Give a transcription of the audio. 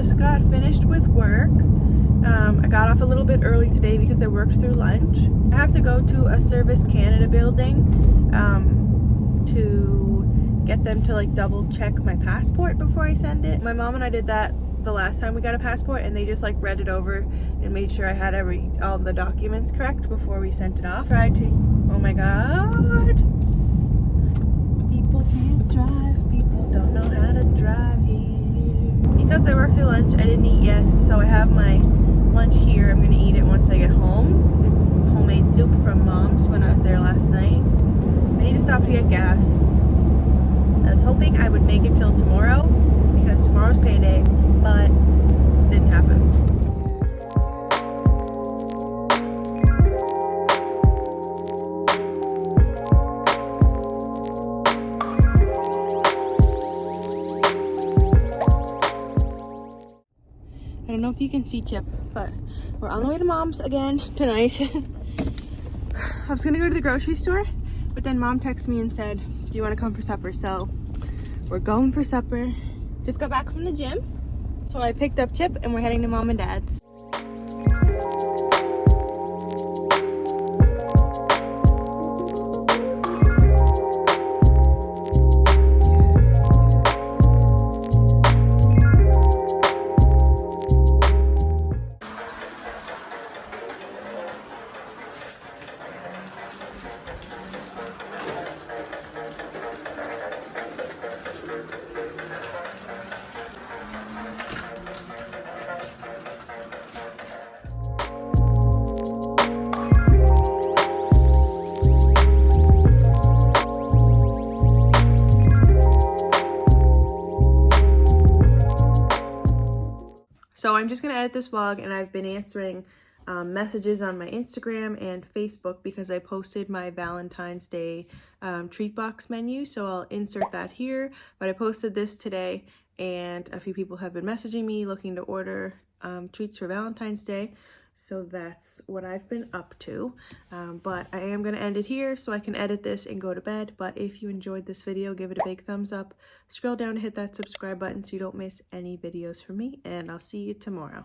just got finished with work. I got off a little bit early today because I worked through lunch. I have to go to a Service Canada building to get them to like double check my passport before I send it. My mom and I did that the last time we got a passport, and they just like read it over and made sure I had all the documents correct before we sent it off. Oh my god, people can't drive, people don't know how to drive here. Because I worked through lunch, I didn't eat yet, so I have my lunch here. I'm gonna eat it once I get home. It's homemade soup from Mom's when I was there last night. I need to stop to get gas. I was hoping I would make it till tomorrow because tomorrow's payday, but it didn't happen. I don't know if you can see Chip, but we're on the way to Mom's again tonight. I was gonna go to the grocery store, but then Mom texted me and said, do you want to come for supper? So we're going for supper. Just got back from the gym, so I picked up Chip and we're heading to Mom and Dad's. So I'm just gonna edit this vlog, and I've been answering messages on my Instagram and Facebook because I posted my Valentine's Day treat box menu, so I'll insert that here. But I posted this today, and a few people have been messaging me looking to order treats for Valentine's Day. So that's what I've been up to. But I am going to end it here so I can edit this and go to bed. But if you enjoyed this video, give it a big thumbs up. Scroll down to hit that subscribe button so you don't miss any videos from me. And I'll see you tomorrow.